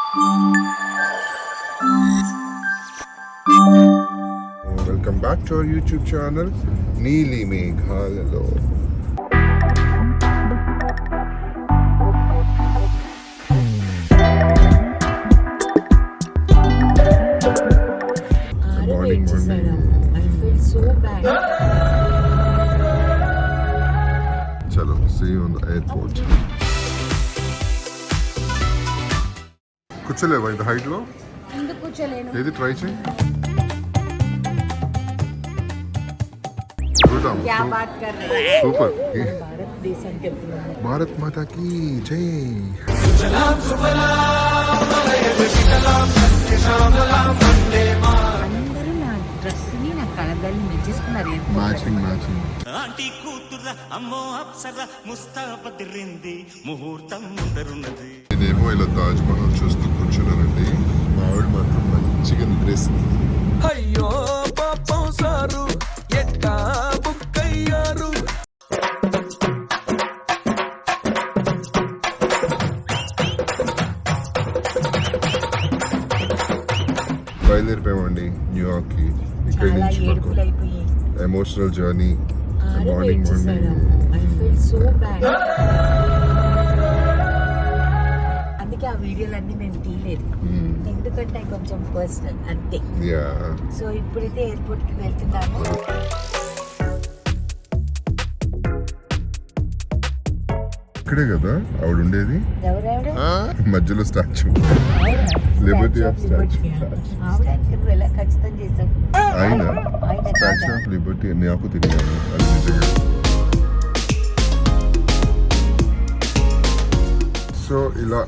Welcome back to our YouTube channel, Neeli Meghalalo. Morning. I feel so bad. Chalo, see you on the airport. కూర్చోలేవా ఇంత height లో? ఎందుకు కూర్చోలేను? ఏది try చేయి. क्या बात कर रहे हैं? సూపర్. भारत देशाనికి వెళ్తున్నాము. భారత్ మాతా కీ జై. అందరూ నా డ్రెస్ ని నా కలర్ని మెచ్చేసుకున్నారు. మ్యాచింగ్. ఆంటీ కూతుర అమ్మో అప్సర ముస్తాబదిరింది ముహూర్తం ముందరున్నది. ఇదేమో ఇలా తాజ్ మహల్ చూస్తూ కూర్చున్నానండి. మా ఆవిడ మాత్రం మంచిగా నిద్రేస్తుంది. అయ్యో పాపం సారు ఎట్టా బుక్కయ్యారు. బయలుదేరిపోయామండి న్యూయార్క్ కి. ఇక్కడి చాలా నుంచి ఏడుపులు అయిపోయాయి. Emotional journey. Morning I feel so bad. అందుకే ఆ వీడియోలన్నీ నేను తీయలేదు, ఎందుకంటే కొంచెం పర్సనల్ అంతే. సో ఇప్పుడైతే ఎయిర్పోర్ట్ కి వెళ్తున్నాము. ఇక్కడే కదా ఆవిడ ఉండేది, ఎవరావిడ? మధ్యలో స్టాచ్యూ, లిబర్టీ ఆఫ్ స్టాచ్యూ. ఆవిడ నువ్వు ఎలా ఖచ్చితం చేసావు? ఆయన ఆయన స్టాచ్యూ ఆఫ్ లిబర్టీ నాకు తెలియదు. అది నిజంగా. సో ఇలా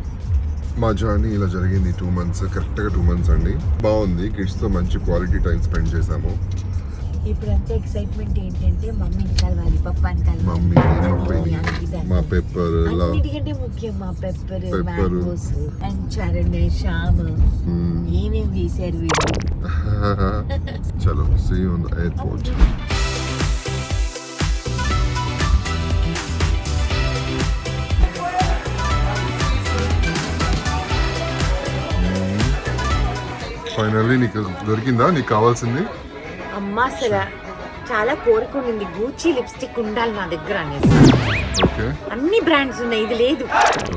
మా జర్నీ ఇలా జరిగింది. 2 months, కరెక్ట్గా 2 months అండి. బాగుంది. కిడ్స్తో మంచి క్వాలిటీ టైం స్పెండ్ చేసాము. ఇప్పుడు అంతా ఎక్సైట్మెంట్ ఏంటంటే మమ్మీని కలవాలి, పప్పాని మమ్మీ, మా పెప్పర్, అన్నిటికంటే ముఖ్యం మా pepper, mangoes and Charan, Shyam ఏమేమి చేశారు వీళ్ళు. చలో, see you on the airport. Finally నీకు దొరికిందా నీకు కావాల్సింది? అమ్మా అసలు చాలా కోరుకుంది గూచీ లిప్స్టిక్ ఉండాలి నా దగ్గర అనేసి. ఓకే, అన్ని బ్రాండ్స్ ఉన్నాయి, ఇది లేదు.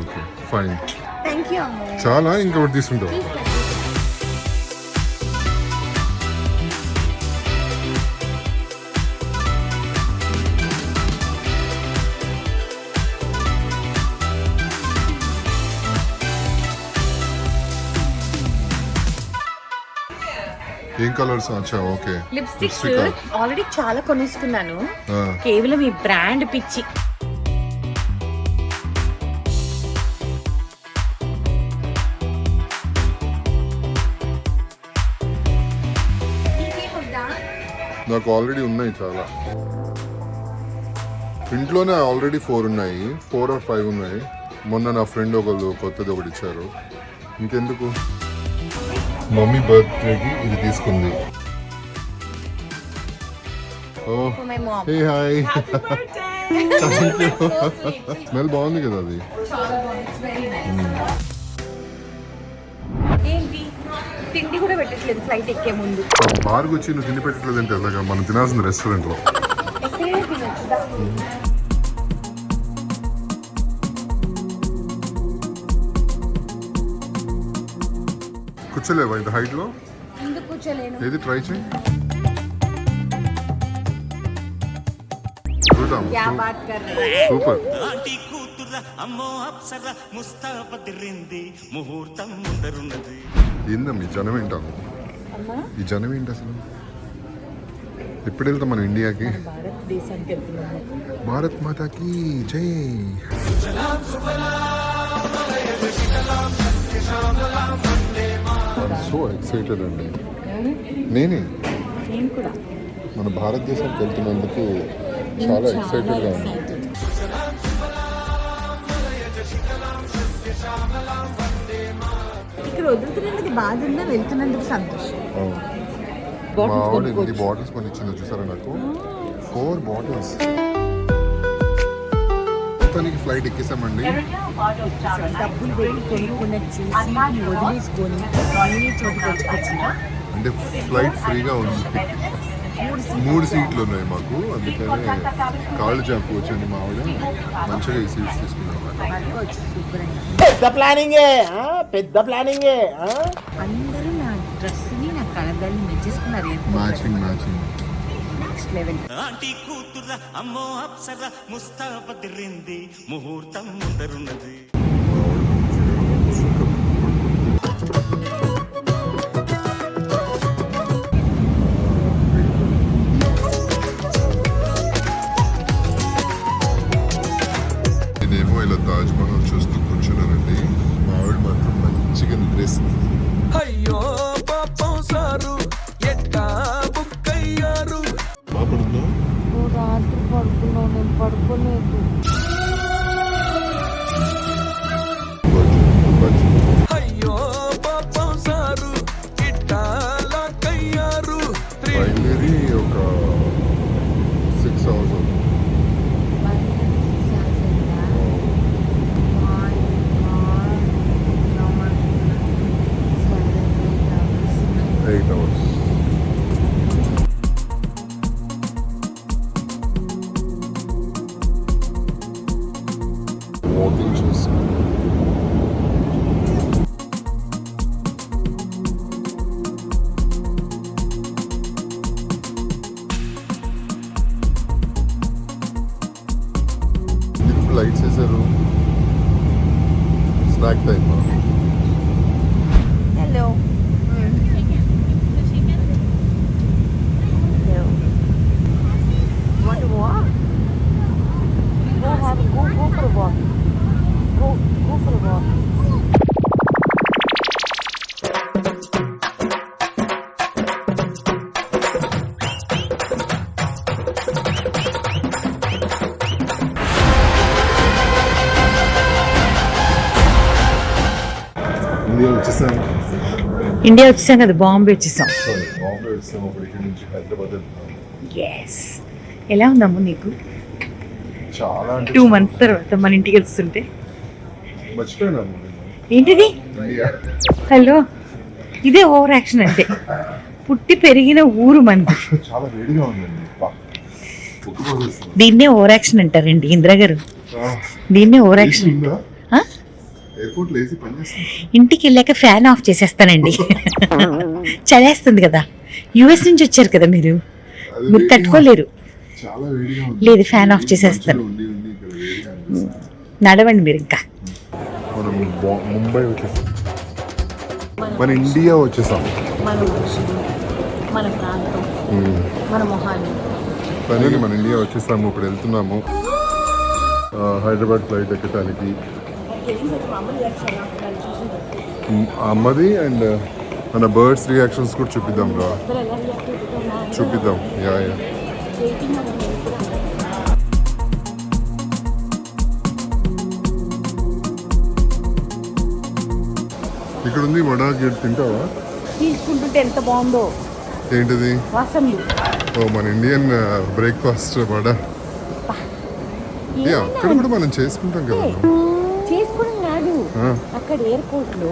Okay fine. థ్యాంక్ యూ అమ్మ. చాలా ఇంకొకటి తీసుకుంటావు. ఏం కలర్స్? అచ్చా, ఓకే. లిప్స్టిక్స్ ఆల్రెడీ చాలా కొనేసుకున్నాను, కేవలం ఈ బ్రాండ్ పిచ్చి. నాకు ఆల్రెడీ ఉన్నాయి చాలా. ఇంట్లోనే ఆల్రెడీ 4 ఉన్నాయి, 4 or 5 ఉన్నాయి. మొన్న నా ఫ్రెండ్ ఒకళ్ళు కొత్తది ఒకటి ఇచ్చారు. ఇంకెందుకు, మమ్మీ బర్త్డేకి ఇది తీసుకుంది. Hey hi. స్మెల్ బాగుంది కదా అది. ఏంటి తిండి కూడా పెట్టట్లేదు ఫ్లైట్ ఎక్కే ముందు. బార్కి వచ్చి నువ్వు తిండి పెట్టట్లేదు అంటే అలాగా మనం తినాల్సింది రెస్టారెంట్లో. కూర్చోలేవా ఇంత హైట్ లో? ఎందుకు కూర్చోలేను? ఏది ట్రై చేయి. क्या बात कर रहे हैं? సూపర్. ఆంటీ కూతుర అమ్మో అప్సర ముస్తాబదిరింది ముహూర్తం ముందరున్నది. ఏందమ్మా ఈ జనం ఏంటాను? అమ్మా ఈ జనం ఏంటి అసలు? ఎప్పుడు వెళ్తాం మనం ఇండియాకి? భారత్ దేశానికి వెళ్తున్నాము. భారత్ మాతా కీ జై. సో ఎక్సైటెడ్ అండి. నేను కూడా మన భారతదేశానికి వెళ్తున్నందుకు చాలా ఎక్సైటెడ్గా ఉంది. ఇక్కడ వదులుతున్నందుకు బాధ ఉందా, వెళ్తున్నందుకు సంతోషం. మా ఆవిడ ఎన్ని బాటిల్స్ కొని ఇచ్చిందో చూసారా నాకు. 4 బాటిల్స్. మొత్తానికి ఫ్లైట్ ఎక్కేసామండి. డబ్బులు పెట్టి కొనుక్కున్న చూసి వదిలేసుకొని అన్ని చోటుకి వచ్చుకొచ్చిన అంటే ఫ్లైట్ ఫ్రీగా ఉంది, 3 సీట్లు ఉన్నాయి మాకు, అందుకని కాళ్ళు చాపు వచ్చింది మా ఆవిడ, మంచిగా ఈ సీట్స్ తీసుకున్నాం. వచ్చి శుభ్రంగా పెద్ద ప్లానింగే పెద్ద ప్లానింగే. అందరూ నా డ్రెస్ని నా కళగాన్ని మెచ్చేసుకున్నారు. Matching next level. ఆంటీ కూతుర అమ్మో అప్సర ముస్తాబదిరింది ముహూర్తం ముందరున్నది. నేనేమో ఇలా తాజ్ మహల్ చూస్తూ కూర్చున్నానండి, మా ఆవిడ మాత్రం మంచిగా నిద్రేస్తుంది. అయ్యో పాపం సారు ఎట్టా బుక్ అయ్యారు. బాగుందా? రాత్రి పడుకున్నావు, నేను పడుకోలేదు. అయ్యో పాపం సారు ఇట్టా లాక్ అయ్యారు. బయలుదేరి ఒక 6 hours అవుతుంది. Eight hours. Walking చేస్తాం. ఎందుకు లైట్స్ వేసారు? Snack time. Hello. Want to walk? Go for a walk. Go for a walk. India వచ్చేసాం. ఇండియా వచ్చేసాం కదా, బాంబే వచ్చేసాం. సారీ, బాంబే వచ్చేసాం. అప్పుడు ఇక్కడ నుంచి హైదరాబాద్ వెళ్తున్నాం. ఎస్. ఎలా ఉందమ్మ నీకు? చాలా అంటే 2 months తర్వాత మన ఇంటికి వస్తుంటే మర్చిపోయినాము ఏంటిది? ఇండియా. హలో, ఇదే ఓవర్ యాక్షన్ అంటే. పుట్టి పెరిగిన ఊరు మంది. చాలా వేడిగా ఉందండి. ఉక్కిపోసేస్తుంది. దీన్నే ఓవర్ యాక్షన్ అంటారండి ఇందిరా గారు. దీన్నే ఓవర్ యాక్షన్. ఎయిర్పోర్ట్ లేసి పనిచేస్తుంది. ఇంటికి వెళ్ళాక ఫ్యాన్ ఆఫ్ చేసేస్తానండి. చలేస్తుంది కదా, యుఎస్ నుంచి వచ్చారు కదా మీరు తట్టుకోలేరు. చాలా వేడిగా ఉంది. లేదు, ఫ్యాన్ ఆఫ్ చేసేస్తాను. ఉండి ఇక్కడ వేడిగా అనిపిస్తుంది. నడవండి మీరు ఇంకా. మనం ముంబై వచ్చేసాం, మన ఇండియా వచ్చేసాం. మన మన ప్రాంతం, మన మొహాన్ని. కానీ మన ఇండియా వచ్చేసాము. ఇప్పుడు వెళ్తున్నాము హైదరాబాద్ ఫ్లైట్ ఎక్కడానికి. అమ్మది అండ్ మన బర్డ్స్ రియాక్షన్స్ కూడా చూపిద్దాం రా, చూపిద్దాం. Yeah yeah. ఇక్కడ ఉంది వడా గేట్, తింటావా? తీసుకుంటుంటే ఎంత బాగుందో. ఏంటిది? వాసనలు. ఓ, మన ఇండియన్ బ్రేక్ఫాస్ట్ వడా. అక్కడ కూడా మనం చేసుకుంటాం కదా. చేసుకోవడం కాదు, అక్కడ ఎయిర్పోర్ట్ లో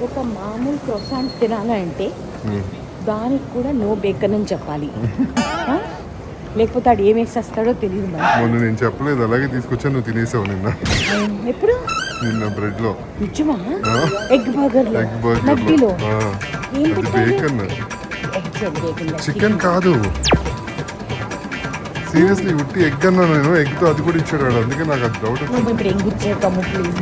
ఒక మామూలు క్రోసాంట్ తినాలంటే దానికి కూడా నో బేకన్ అని చెప్పాలి. లేకపోతే ఆడు ఏమేసేస్తాడో తెలియదు. మొన్న నేను చెప్పలేదు, అలాగే తీసుకొచ్చాను, నువ్వు తినేసావు నిన్న. ఎప్పుడు? నిన్న బ్రెడ్ లో. నిజమా? ఎగ్ బర్గర్ లో, ఎగ్ బర్గర్ నట్టిలో. లో. అది బేకన్, చికెన్ కాదు. సీరియస్లీ ఉట్టి ఎగ్ అన్నా నేను. ఎగ్ తో అది కూడా ఇచ్చాడు వాడు, అందుకే నాకు అది డౌట్ వచ్చింది. ఇప్పుడు ఎగ్ ఇచ్చేద్దాము please.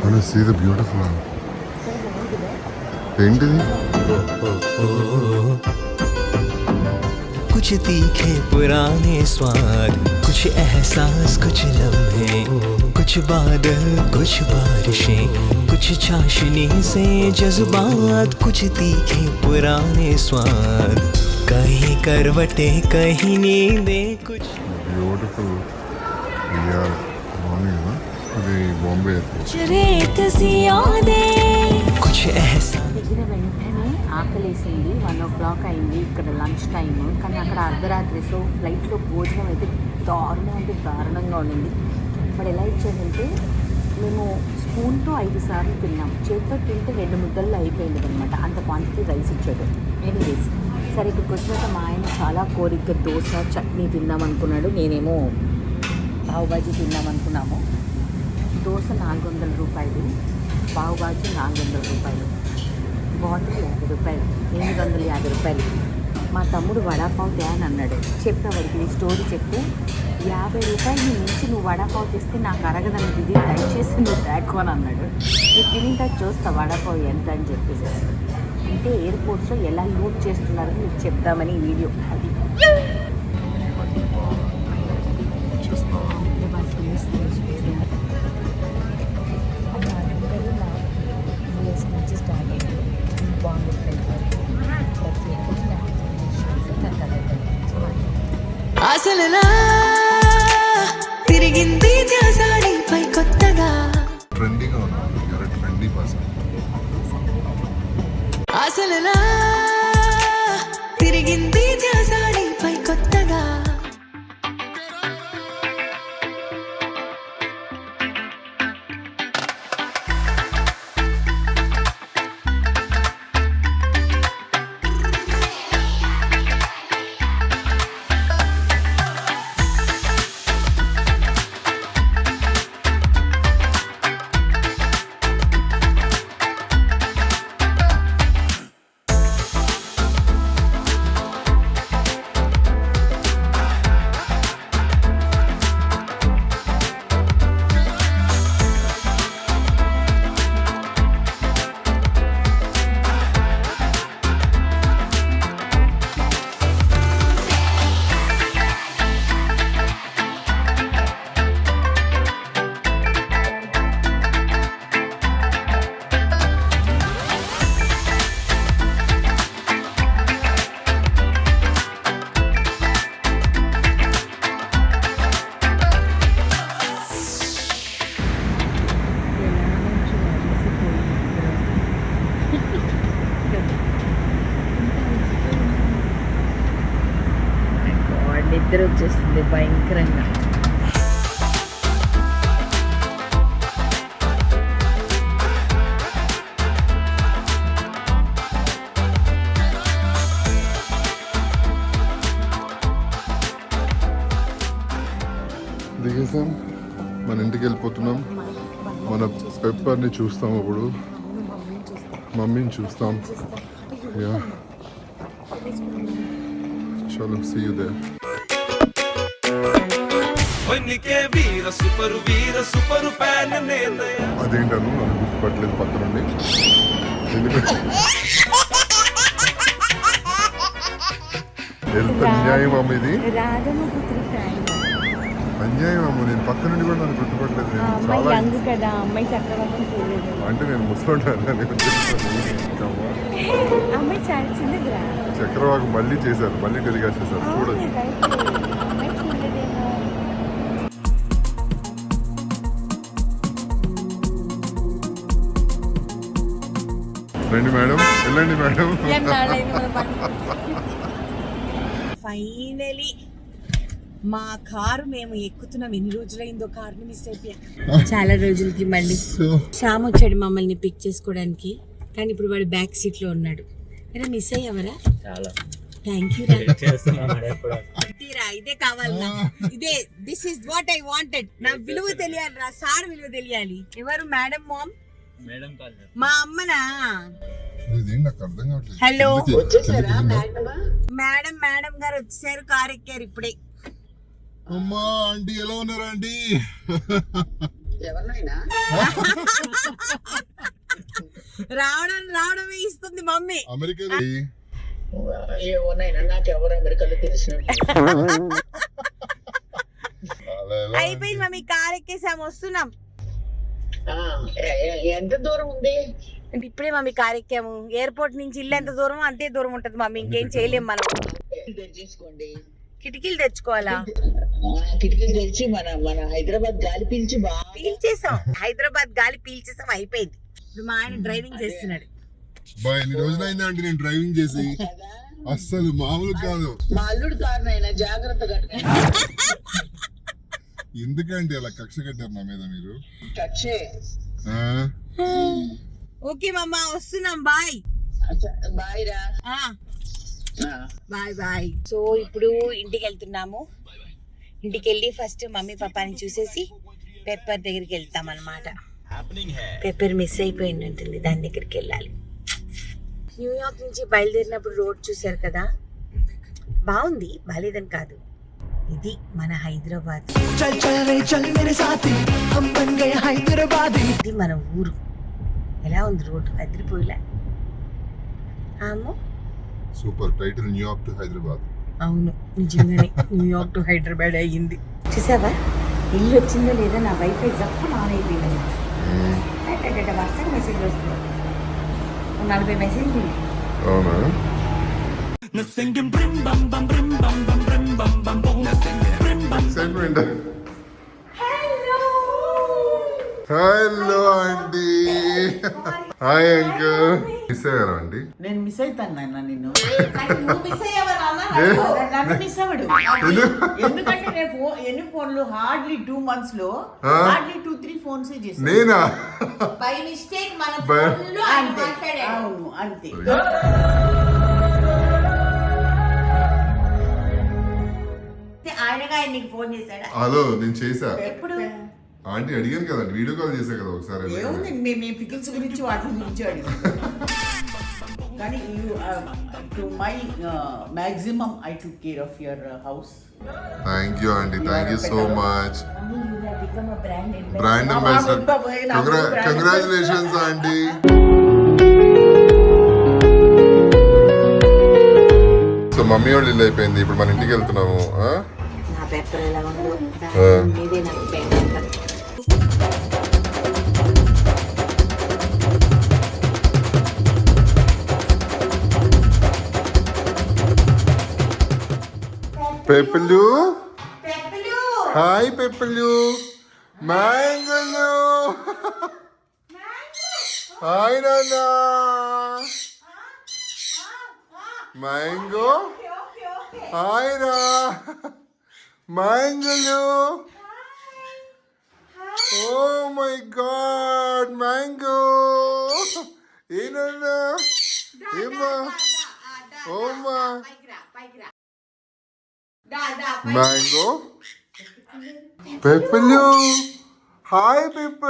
Wanna see the beautiful one? ఏంటిది? कुछ तीखे पुराने स्वाद, कुछ एहसास, कुछ लम्हे, कुछ बादल, कुछ बारिशें, कुछ चाशनी से जज्बात, कुछ तीखे पुराने स्वाद, कहीं करवटे कहीं नींदे, कुछ బ్యూటిఫుల్. మార్నింగ్ అది బాంబే. कुछ एहसास దిగిన వెంటనే ఆకలేసింది. 1 o'clock అయింది ఇక్కడ లంచ్ టైమ్. కానీ అక్కడ అర్ధరాత్రి. సో ఫ్లైట్లో భోజనం అయితే దారుణంగా ఉండింది. వాడు ఎలా ఇచ్చాడంటే మేము స్పూన్తో 5 సార్లు తిన్నాం. చేతితో తింటే 2 ముద్దల్లో అయిపోయింది అనమాట. అంత క్వాంటిటీ రైస్ ఇచ్చాడు. ఎనీవేస్ సరే ఇక్కడికి వచ్చినాక మా ఆయన చాలా కోరిక దోశ చట్నీ తిందాం అనుకున్నాడు. నేనేమో పావు బాజీ తిందాం అనుకున్నాము. దోశ 400 రూపాయలు, పావు బాజీ 400 రూపాయలు, బాటిల్ 50 రూపాయలు, 850 రూపాయలు. మా తమ్ముడు వడాపావు తే అని అన్నాడు. చెప్పిన వాడికి ఈ స్టోరీ చెప్తే 50 రూపాయలు మించి నువ్వు వడాపావు తెస్తే నాకు అరగదని ఇది దయచేసి నువ్వు తేకు అని అన్నాడు. ఇది తినింత చూస్తా వడాపావు ఎంత అని చెప్పేసి. అంటే ఎయిర్పోర్ట్స్లో ఎలా లూట్ చేస్తున్నారో మీకు చెప్తామని ఈ వీడియో. అది అసలులా తిరిగింది ధ్యాసాడిపై కొత్తగా ట్రెండీగా ఉన్నాను. Trendy person. అసలులా తిరిగింది ధ్యాసాడిపై కొత్తగా నిద్ర వచ్చేస్తుంది భయంకరంగా. దిగేసాం, మన ఇంటికి వెళ్ళిపోతున్నాం. మన పెప్పర్ని చూస్తాం. అప్పుడు మమ్మీని చూస్తాం. యా చలో see you there. Veera super fan నేనయ్యా. అదేంటను నన్ను గుర్తుపట్టలేదు పక్క నుండి. ఎందుకంటే ఎంత అన్యాయం అమ్మ ఇది. అన్యాయం అమ్మ. నేను పక్క నుండి కూడా నన్ను గుర్తుపట్టలేదు. నేను చాలా కదా అమ్మాయి చక్రవర్తం చూడలేదు. అంటే నేను ముసలి అమ్మాయి చాచింది చక్రవాకు మళ్ళీ చేశారు, మళ్ళీ టెలికాస్ట్ చేశారు. చూడదు. రండి మేడం, వెళ్ళండి మేడం. ఫైనలీ మా కారు మేము ఎక్కుతున్నాం. ఎన్ని రోజులైందో కారుని మిస్ అయిపోయా. చాలా రోజులకి మళ్ళీ శ్యామ్ వచ్చాడు మమ్మల్ని పిక్ చేసుకోవడానికి. కానీ ఇప్పుడు వాడు బ్యాక్ సీట్ లో ఉన్నాడు. ఏదో మిస్ అయ్యావరా? థ్యాంక్ యూ రా. ఇదే కావాలి, ఇదే. This is what I wanted. నా విలువ తెలియాలి రా, సార్ విలువ తెలియాలి. ఎవరు మేడం? మామ్ మా అమ్మనా? హలో, మేడం గారు వచ్చేసారు, కారు ఎక్కారు ఇప్పుడే. అమ్మా ఆంటీ ఎలా ఉన్నారా ఆంటీ? రావడమే ఇస్తుంది మమ్మీ. అమెరికా అయిపోయింది మమ్మీ, కార్ ఎక్కేసాము, వస్తున్నాం. ఎంత దూరం ఉంది? ఇప్పుడే మమ్మీ కార్ ఎక్కాము. ఎయిర్పోర్ట్ నుంచి ఇల్లు ఎంత దూరం అంతే దూరం ఉంటది మమ్మీ. ఇంకేం చేయలేం మనం. తెచ్చేసుకోండి. కిటికీలు తెచ్చుకోవాలా? కిటికీలు తెచ్చి మన హైదరాబాద్ గాలి పీల్చేసాం. హైదరాబాద్ గాలి పీల్చేసాం, అయిపోయింది. ఇప్పుడు మా ఆయన డ్రైవింగ్ చేస్తున్నాడు. బా ఎన్ని రోజులైందా అంటే నేను డ్రైవింగ్ చేసి అస్సలు మామూలు కాదు. మా అల్లుడు కారణైనా జాగ్రత్తగా ఎందుకంటే అలా కక్ష కట్టారు నా మీద మీరు? కచ్చే ఆ? ఓకే మమ్మ వస్తున్నాం బాయ్. బాయ్ రా. Bye bye. సో ఇప్పుడు ఇంటికి వెళ్తున్నాము. ఇంటికి వెళ్ళి ఫస్ట్ మమ్మీ పాపాని చూసేసి పెప్పర్ దగ్గరికి వెళ్తాం అనమాట. పెప్పర్ మిస్ అయిపోయిందంటుంది, దాని దగ్గరికి వెళ్ళాలి. న్యూయార్క్ నుంచి బయలుదేరినప్పుడు రోడ్ చూసారు కదా, బాగుంది, బాలేదని కాదు. ఇది మన హైదరాబాద్, ఇది మన ఊరు. ఎలా ఉంది రోడ్డు? అదిరిపోయిలా. Super. Title New York to Hyderabad. అవును, నిజంగానే న్యూయార్క్ టు హైదరాబాద్ అయ్యింది. చూసావా ఇల్లు వచ్చిందో లేదా? నా వైఫై జప్పు ఆన్ అయిపోయింది. వర్షం మెసేజ్ వస్తుంది, 40 మెసేజ్. అవునా? Hello aunty. Hi uncle. Miss అయ్యారా ఆంటీ? నేను మిస్ అవుతాను నాన్న నిన్ను. నువ్వు మిస్ అయ్యావా నాన్న? నన్ను మిస్ అవ్వడు. ఎందుకంటే నేను ఎన్ని ఫోన్లు హార్డ్లీ 2 months లో హార్డ్లీ 2-3 ఫోన్స్ చేస్తాను. నేనా? బై మిస్టేక్ మన By- ఫోన్లో ఆయన మాట్లాడాడు. అవును అంతే. ఆయనగా ఆయన నీకు ఫోన్ చేశాడా? హలో నేను చేసా. ఎప్పుడు? ఆంటీ అడిగాను కదా, వీడియో కాల్ చేశా కదా ఒకసారి. ఏముంది, మీ పికిల్స్ గురించి వాటి గురించి అడిగాను. కానీ to my maximum I took care of your house. Thank you aunty, thank you so much. Mommy, you have become a brand ambassador. Brand ambassador. Congratulations aunty. So mummy వాళ్ళు ఇల్లు అయిపోయింది, ఇప్పుడు మన ఇంటికి వెళ్తున్నాము. నా పేపర్ ఎలా ఉందో ఆ. మీదే నాకు పేపర్. పెప్పలు. హాయ్ పెప్పలు. మ్యాంగోలు. హాయ్ నాన్న. మ్యాంగో. హాయ్ రా. మ్యాంగోలు. Oh my god mango. ఏనన్నా? ఏమా? ఓమా. మ్యాంగో. పెప్పలు. హాయ్ పెప్ప.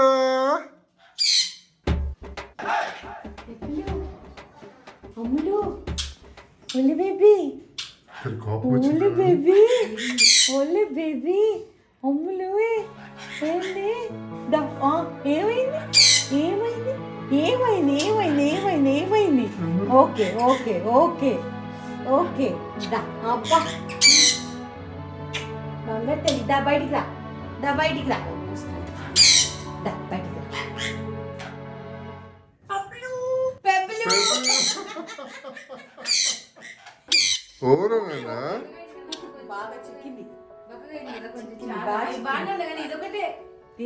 అమ్ములు, ఒలి బేబీ, ఒలి బేబీ, ఒలి బేబీ, అమ్ములు ఏంటి? ఏమైంది? ఏమైంది? ఏమైంది? ఏమైంది? ఏమైంది? ఏమైంది? Okay okay okay okay. దా అబ్బా బంగారు తల్లి, దా బయటికి రా, దా బయటికి రా, దా బయటికి రా. ఓరమేనా? బాగా చిక్కింది, ఇదొకటే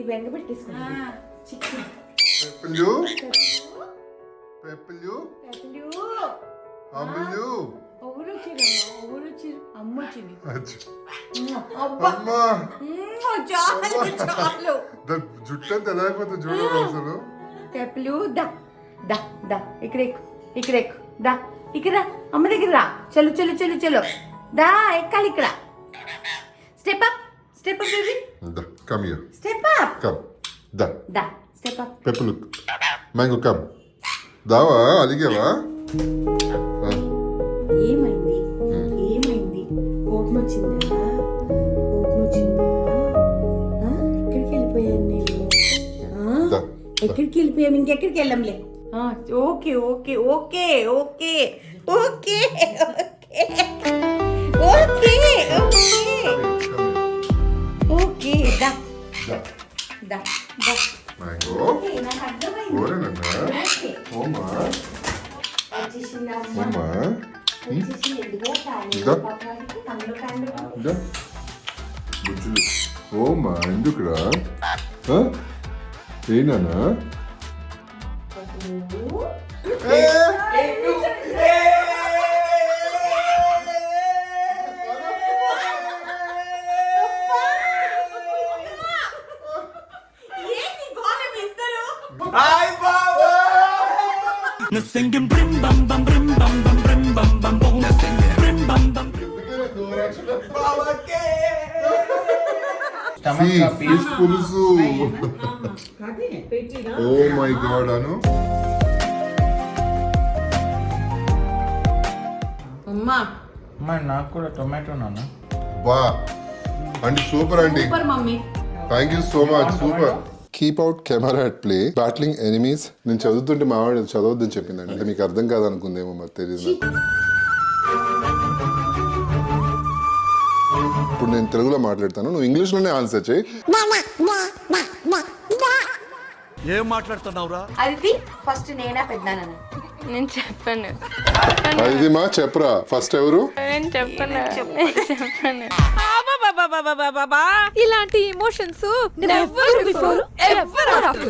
బెంగ పెట్టేసుకున్నా. చిక్కింది. పెప్పలు. పెప్పలు. అమ్ములు. ఎవరు వచ్చిరమ్మా? ఎవరు వచ్చిరు? అమ్మ వచ్చింది. అమ్మా. చాలు చాలు. జుట్టు అంతా ఎలా అయిపోతుంది చూడరు అసలు. పెప్పలు, దా దా దా, ఇక్కడ ఎక్కు, ఇక్కడ ఎక్కు, దా ఇక్కడ అమ్మ దగ్గర రా. చలో చలో చలో చలో, దా ఎక్కాలి ఇక్కడ. Step up, step up baby, come here. Step up, come. దా. దా స్టెప్ అప్. పెప్పలు. Mango come. దావా అలిగావా? ఏమైంది? ఏమైంది? కోపం వచ్చిందా? కోపం వచ్చిందా? ఎక్కడికి వెళ్ళిపోయాను నేను? ఎక్కడికి వెళ్ళిపోయాము? ఇంకెక్కడికి వెళ్ళంలే. Okay okay okay okay okay okay okay okay. దా దా దా. మ్యాంగో. ఓకే, నాకు అర్థమైంది. ఓరేనన్నా? ఓకే. ఓమా. వచ్చేసింది అమ్మ. ఓమా. వచ్చేసింది. ఇదిగో ఫ్యాన్, ఇదో. పక్కనకి అందులో ఫ్యాన్ పెట్టు. ఇదా. బుజ్జులు. ఓమా ఎందుకురా? ఏనా? నువ్వు ఏ సింగిం బ్రిమ్ బం బం బ్రిమ్ బం బం బ్రిమ్ బం బం బం బ్రిమ్ బం బం ఫిష్ పులుసు. ఓ మై గాడ్ అను. అమ్మా అమ్మా నాకు కూడా టొమాటో నాన్న. వా అండి సూపర్ అండి. Super mummy. Thank you so much. Super. Keep out camera at play battling enemies. నేను చదువుతుంటే మా వాడు చదవద్దని చెప్పిందండి. అంటే మీకు అర్థం కాదనుకుందేమో మరి తెలియదు. ఇప్పుడు నేను తెలుగులో మాట్లాడతాను, నువ్వు ఇంగ్లీష్లోనే ఆన్సర్ చేయి. ఏం మాట్లాడుతున్నావురా? అది ఫస్ట్ నేనా పెద్దనా? నేను చెప్పను. ఇది మా చెప్పరా ఫస్ట్ ఎవరు? నేను చెప్పను. ఇలాంటి ఎమోషన్స్ నెవర్ బిఫోర్